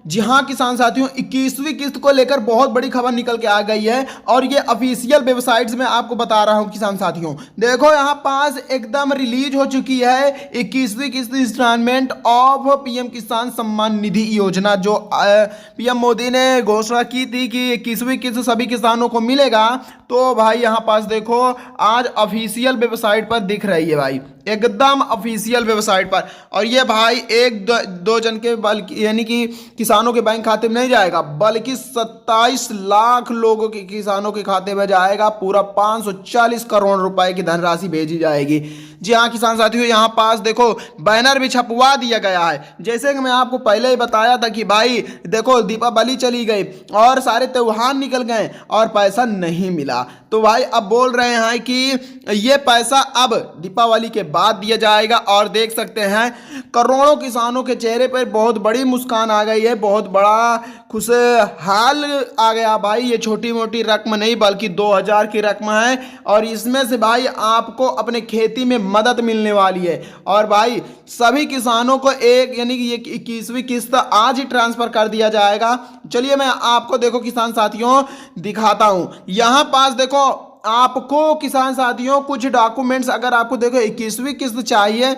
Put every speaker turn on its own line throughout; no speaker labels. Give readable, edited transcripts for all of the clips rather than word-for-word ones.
जी हाँ किसान साथियों, 21वीं किस्त को लेकर बहुत बड़ी खबर निकल के आ गई है और ये ऑफिशियल वेबसाइट्स में आपको बता रहा हूँ किसान साथियों। देखो यहाँ पास एकदम रिलीज हो चुकी है 21वीं किस्त इंस्टॉलमेंट ऑफ पीएम किसान सम्मान निधि योजना, जो पीएम मोदी ने घोषणा की थी कि 21वीं किस्त सभी किसानों को मिलेगा। तो भाई यहाँ पास देखो आज ऑफिशियल वेबसाइट पर दिख रही है भाई, एकदम ऑफिशियल वेबसाइट पर। और ये भाई एक दो जन के बल्कि यानी कि किसानों के बैंक खाते में नहीं जाएगा, बल्कि 27 लाख लोगों के किसानों के खाते में जाएगा। पूरा 540 करोड़ रुपए की धनराशि भेजी जाएगी। जी हाँ किसान साथियों, यहाँ पास देखो बैनर भी छपवा दिया गया है। जैसे कि मैं आपको पहले ही बताया था कि भाई देखो दीपावली चली गई और सारे त्योहार निकल गए और पैसा नहीं मिला, तो भाई अब बोल रहे हैं कि ये पैसा अब दीपावली के बाद दिया जाएगा। और देख सकते हैं करोड़ों किसानों के चेहरे पर बहुत बड़ी मुस्कान आ गई है, बहुत बड़ा खुशहाल आ गया भाई। ये छोटी मोटी रकम नहीं बल्कि 2000 की रकम है और इसमें से भाई आपको अपने खेती में मदद मिलने वाली है। और भाई सभी किसानों को एक यानी कि ये 21वीं किस्त आज ही ट्रांसफर कर दिया जाएगा। चलिए मैं आपको देखो किसान साथियों दिखाता हूं। यहां पास देखो आपको किसान साथियों कुछ डॉक्यूमेंट्स, अगर आपको देखो 21वीं किस्त चाहिए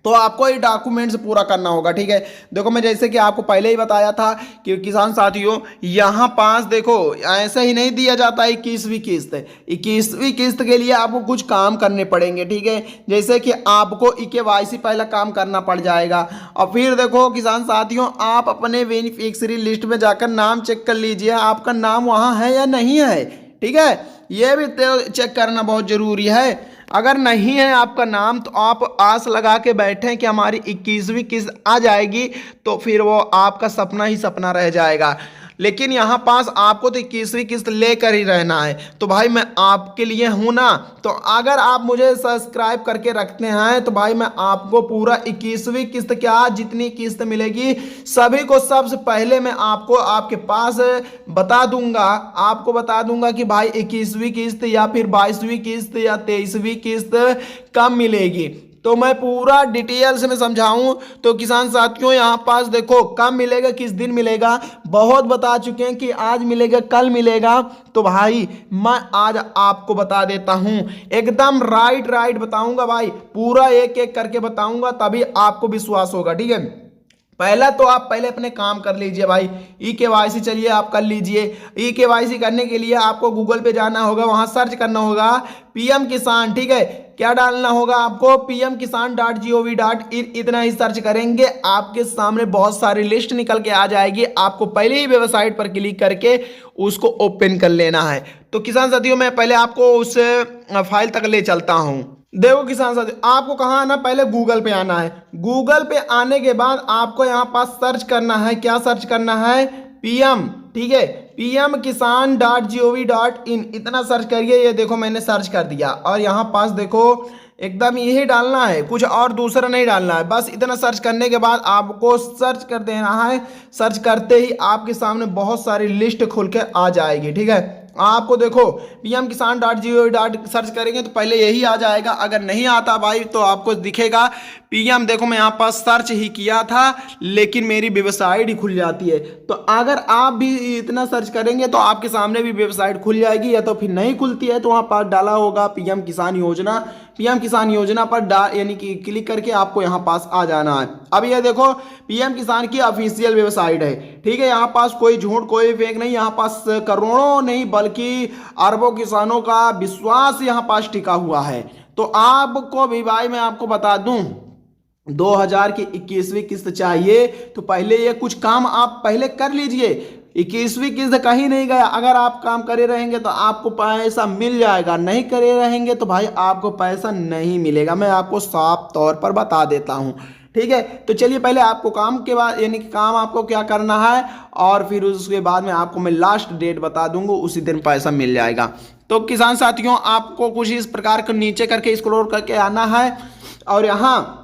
तो आपको ये डॉक्यूमेंट्स पूरा करना होगा। ठीक है, देखो मैं जैसे कि आपको पहले ही बताया था कि किसान साथियों यहाँ पास देखो ऐसे ही नहीं दिया जाता 21वीं किस्त। 21वीं किस्त के लिए आपको कुछ काम करने पड़ेंगे। ठीक है, जैसे कि आपको EKYC पहला काम करना पड़ जाएगा और फिर देखो किसान साथियों आप अपने बेनिफिशियरी लिस्ट में जाकर नाम चेक कर लीजिए, आपका नाम वहाँ है या नहीं है। ठीक है, ये भी चेक करना बहुत जरूरी है। अगर नहीं है आपका नाम तो आप आस लगा के बैठें कि हमारी 21वीं किस्त आ जाएगी, तो फिर वो आपका सपना ही सपना रह जाएगा। लेकिन यहाँ पास आपको तो 21वीं किस्त लेकर ही रहना है। तो भाई मैं आपके लिए हूँ ना, तो अगर आप मुझे सब्सक्राइब करके रखते हैं तो भाई मैं आपको पूरा 21वीं किस्त क्या जितनी किस्त मिलेगी सभी को सबसे पहले मैं आपको आपके पास बता दूंगा। आपको बता दूंगा कि भाई 21वीं किस्त या फिर 22वीं किस्त या 23वीं किस्त कब मिलेगी, तो मैं पूरा डिटेल से मैं समझाऊं। तो किसान साथियों यहाँ पास देखो कब मिलेगा, किस दिन मिलेगा, बहुत बता चुके हैं कि आज मिलेगा कल मिलेगा। तो भाई मैं आज आपको बता देता हूं, एकदम राइट बताऊंगा भाई, पूरा एक एक करके बताऊंगा तभी आपको विश्वास होगा। ठीक है, पहला तो आप पहले अपने काम कर लीजिए भाई। EKYC चलिए आप कर लीजिए। EKYC करने के लिए आपको गूगल पे जाना होगा, वहां सर्च करना होगा PM किसान। ठीक है, क्या डालना होगा आपको pmkisan.gov.in, इतना ही सर्च करेंगे आपके सामने बहुत सारी लिस्ट निकल के आ जाएगी। आपको पहले ही वेबसाइट पर क्लिक करके उसको ओपन कर लेना है। तो किसान साथियों मैं पहले आपको उस फाइल तक ले चलता हूं। देखो किसान साथियों आपको कहाँ आना, पहले गूगल पे आना है। गूगल पे आने के बाद आपको यहाँ पास सर्च करना है, क्या सर्च करना है, PM। ठीक है, pmkisan.gov.in, इतना सर्च करिए। ये देखो मैंने सर्च कर दिया और यहाँ पास देखो एकदम यही डालना है, कुछ और दूसरा नहीं डालना है। बस इतना सर्च करने के बाद आपको सर्च कर देना है। सर्च करते ही आपके सामने बहुत सारी लिस्ट खुल के आ जाएगी। ठीक है, आपको देखो pmkisan.gov. सर्च करेंगे तो पहले यही आ जाएगा। अगर नहीं आता भाई तो आपको दिखेगा PM। देखो मैं यहाँ पास सर्च ही किया था लेकिन मेरी वेबसाइट ही खुल जाती है। तो अगर आप भी इतना सर्च करेंगे तो आपके सामने भी वेबसाइट खुल जाएगी, या तो फिर नहीं खुलती है तो वहाँ पास डाला होगा PM किसान योजना। PM किसान योजना पर यानी कि क्लिक करके आपको यहाँ पास आ जाना है। अब ये देखो PM किसान की ऑफिशियल वेबसाइट है। ठीक है, यहाँ पास कोई झूठ कोई फेक नहीं, यहाँ पास करोड़ों नहीं बल्कि अरबों किसानों का विश्वास यहाँ पास टिका हुआ है। तो आपको भी भाई मैं आपको बता दूं 2000 की 21वीं किस्त चाहिए तो पहले ये कुछ काम आप पहले कर लीजिए। 21वीं किस्त कहीं नहीं गया, अगर आप काम करे रहेंगे तो आपको पैसा मिल जाएगा, नहीं करे रहेंगे तो भाई आपको पैसा नहीं मिलेगा। मैं आपको साफ तौर पर बता देता हूं। ठीक है, तो चलिए पहले आपको काम के बाद यानी कि काम आपको क्या करना है और फिर उसके बाद में आपको मैं लास्ट डेट बता दूंगा, उसी दिन पैसा मिल जाएगा। तो किसान साथियों आपको कुछ इस प्रकार के नीचे करके स्क्रॉल करके आना है और यहाँ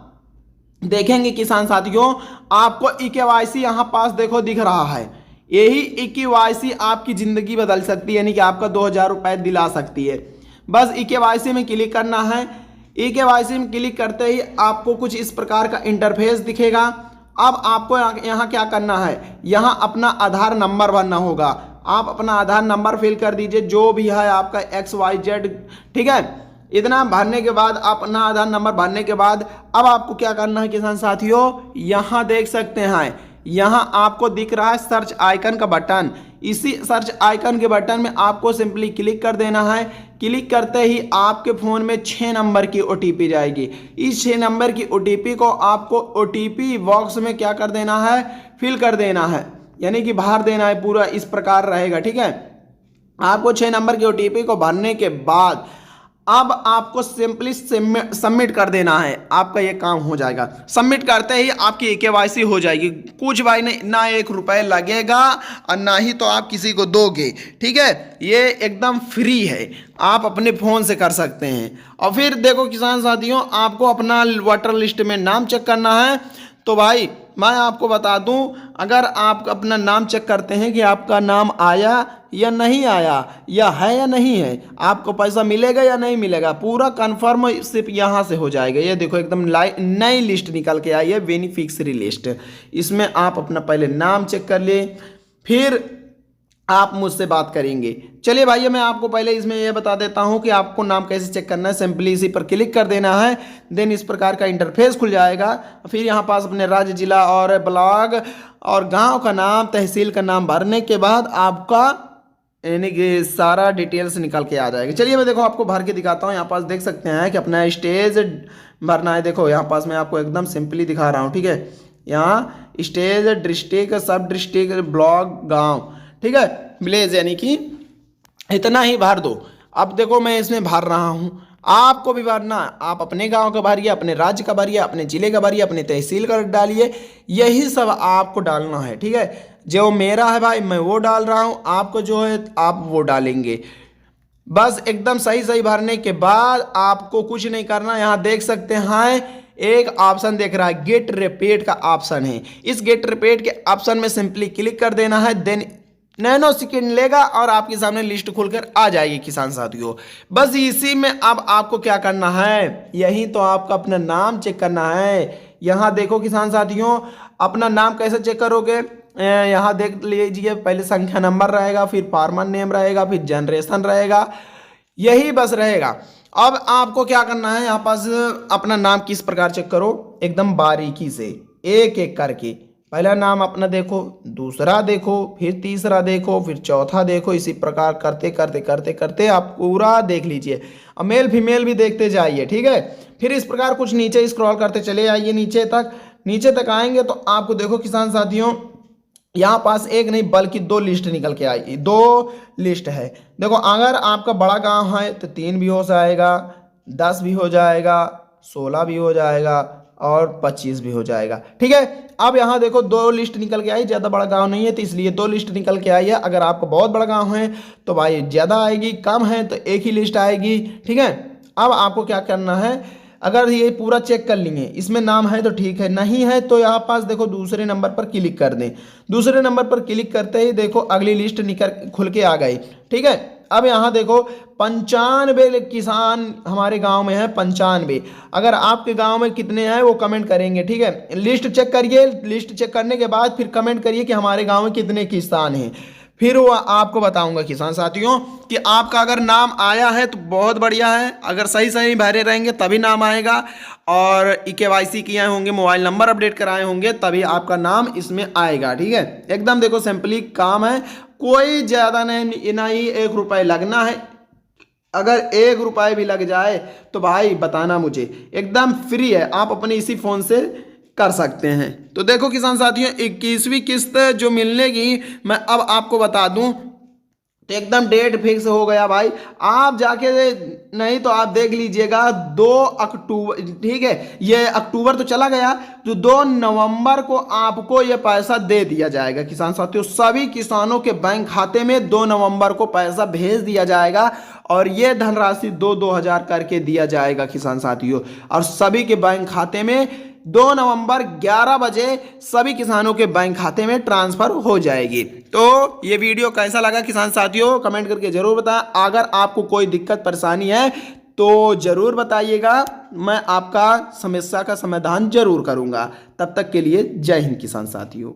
देखेंगे किसान साथियों आपको EKYC यहाँ पास देखो दिख रहा है। यही EKYC आपकी जिंदगी बदल सकती है, यानी कि आपका 2000 रुपए दिला सकती है। बस EKYC में क्लिक करना है। EKYC में क्लिक करते ही आपको कुछ इस प्रकार का इंटरफेस दिखेगा अब आपको यहाँ क्या करना है, यहाँ अपना आधार नंबर भरना होगा। आप अपना आधार नंबर फिल कर दीजिए, जो भी है आपका XYZ, ठीक है। इतना भरने के बाद, अपना आधार नंबर भरने के बाद अब आपको क्या करना है किसान साथियों, यहाँ देख सकते हैं, यहाँ आपको दिख रहा है सर्च आइकन का बटन। इसी सर्च आइकन के बटन में आपको सिंपली क्लिक कर देना है। क्लिक करते ही आपके फ़ोन में 6 नंबर की OTP जाएगी। इस 6 नंबर की OTP को आपको OTP बॉक्स में क्या कर देना है, फिल कर देना है, यानी कि भर देना है पूरा। इस प्रकार रहेगा, ठीक है। आपको 6 नंबर की OTP को भरने के बाद अब आपको सिंपली सबमिट कर देना है, आपका ये काम हो जाएगा। सबमिट करते ही आपकी KYC हो जाएगी। कुछ भाई नहीं, ना 1 रुपये लगेगा और ना ही तो आप किसी को दोगे, ठीक है। ये एकदम फ्री है, आप अपने फ़ोन से कर सकते हैं। और फिर देखो किसान साथियों, आपको अपना वोटर लिस्ट में नाम चेक करना है। तो भाई मैं आपको बता दूं, अगर आप अपना नाम चेक करते हैं कि आपका नाम आया या नहीं आया, या है या नहीं है, आपको पैसा मिलेगा या नहीं मिलेगा, पूरा कन्फर्म सिर्फ यहाँ से हो जाएगा। ये देखो एकदम नई लिस्ट निकल के आई है, बेनिफिशियरी लिस्ट। इसमें आप अपना पहले नाम चेक कर ले, फिर आप मुझसे बात करेंगे। चलिए भाई, मैं आपको पहले इसमें यह बता देता हूं कि आपको नाम कैसे चेक करना है। सिंपली इसी पर क्लिक कर देना है, देन इस प्रकार का इंटरफेस खुल जाएगा। फिर यहाँ पास अपने राज्य, जिला और ब्लॉक और गांव का नाम, तहसील का नाम भरने के बाद आपका यानी कि सारा डिटेल्स निकल के आ जाएगा। चलिए मैं देखो आपको भर के दिखाता हूँ। यहाँ पास देख सकते हैं कि अपना स्टेज भरना है। देखो यहाँ पास मैं आपको एकदम सिंपली दिखा रहा हूँ, ठीक है। यहाँ स्टेज, डिस्ट्रिक्ट, सब डिस्ट्रिक्ट, ब्लॉक, गाँव, ठीक है, विलेज, यानी कि इतना ही भर दो। अब देखो मैं इसमें भर रहा हूँ, आपको भी भरना। आप अपने गांव का भरिए, अपने राज्य का भरिए, अपने जिले का भरिए, अपने तहसील का डालिए, यही सब आपको डालना है, ठीक है। जो मेरा है भाई मैं वो डाल रहा हूँ, आपको जो है आप वो डालेंगे। बस एकदम सही सही भरने के बाद आपको कुछ नहीं करना। यहाँ देख सकते हैं एक ऑप्शन देख रहा है, गेट रिपीट का ऑप्शन है। इस गेट रिपीट के ऑप्शन में सिंपली क्लिक कर देना है, देन नैनो सेकेंड लेगा और आपके सामने लिस्ट खुलकर आ जाएगी किसान साथियों। बस इसी में अब आपको क्या करना है, यही तो आपका अपना नाम चेक करना है। यहाँ देखो किसान साथियों, अपना नाम कैसे चेक करोगे, यहाँ देख लीजिए, पहले संख्या नंबर रहेगा, फिर फार्मर नेम रहेगा, फिर जनरेशन रहेगा, यही बस रहेगा। अब आपको क्या करना है, यहाँ पास अपना नाम किस प्रकार चेक करो, एकदम बारीकी से एक एक करके। पहला नाम अपना देखो, दूसरा देखो, फिर तीसरा देखो, फिर चौथा देखो। इसी प्रकार करते करते करते करते आप पूरा देख लीजिए, और मेल फीमेल भी देखते जाइए, ठीक है। फिर इस प्रकार कुछ नीचे स्क्रॉल करते चले आइए, नीचे तक आएंगे तो आपको देखो किसान साथियों, यहाँ पास एक नहीं बल्कि 2 लिस्ट निकल के आई, 2 लिस्ट है। देखो अगर आपका बड़ा गांव है तो 3 भी हो जाएगा, 10 भी हो जाएगा, 16 भी हो जाएगा और 25 भी हो जाएगा, ठीक है। अब यहाँ देखो 2 लिस्ट निकल के आई, ज़्यादा बड़ा गांव नहीं है तो इसलिए 2 लिस्ट निकल के आई है। अगर आपका बहुत बड़ा गांव है तो भाई ज़्यादा आएगी, कम है तो एक ही लिस्ट आएगी, ठीक है। अब आपको क्या करना है, अगर ये पूरा चेक कर लेंगे, इसमें नाम है तो ठीक है, नहीं है तो यहाँ पास देखो दूसरे नंबर पर क्लिक कर दें। दूसरे नंबर पर क्लिक करते ही देखो अगली लिस्ट निकल खुल के आ गई, ठीक है। अब यहाँ देखो 95 किसान हमारे गांव में है, 95। अगर आपके गांव में कितने हैं वो कमेंट करेंगे, ठीक है। लिस्ट चेक करिए, लिस्ट चेक करने के बाद फिर कमेंट करिए कि हमारे गांव में कितने किसान हैं। फिर वो आपको बताऊंगा किसान साथियों कि आपका अगर नाम आया है तो बहुत बढ़िया है, अगर सही सही भरे रहेंगे तभी नाम आएगा, और KYC किए होंगे, मोबाइल नंबर अपडेट कराए होंगे, तभी आपका नाम इसमें आएगा, ठीक है। एकदम देखो सिंपली काम है, कोई ज़्यादा नहीं, ना ही 1 रुपये लगना है। अगर 1 रुपये भी लग जाए तो भाई बताना मुझे, एकदम फ्री है, आप अपने इसी फ़ोन से कर सकते हैं। तो देखो किसान साथियों, 21वीं किस्त जो मिलने की मैं अब आपको बता दूं तो एकदम डेट फिक्स हो गया भाई। आप जाके नहीं तो आप देख लीजिएगा 2 अक्टूबर, ठीक है। ये अक्टूबर तो चला गया, तो 2 नवंबर को आपको ये पैसा दे दिया जाएगा किसान साथियों। सभी किसानों के बैंक खाते में 2 नवंबर को पैसा भेज दिया जाएगा, और ये धनराशि 2-2 हज़ार करके दिया जाएगा किसान साथियों, और सभी के बैंक खाते में 2 नवंबर 11 बजे सभी किसानों के बैंक खाते में ट्रांसफर हो जाएगी। तो ये वीडियो कैसा लगा किसान साथियों, कमेंट करके जरूर बताएं। अगर आपको कोई दिक्कत परेशानी है तो जरूर बताइएगा, मैं आपका समस्या का समाधान जरूर करूंगा। तब तक के लिए जय हिंद किसान साथियों।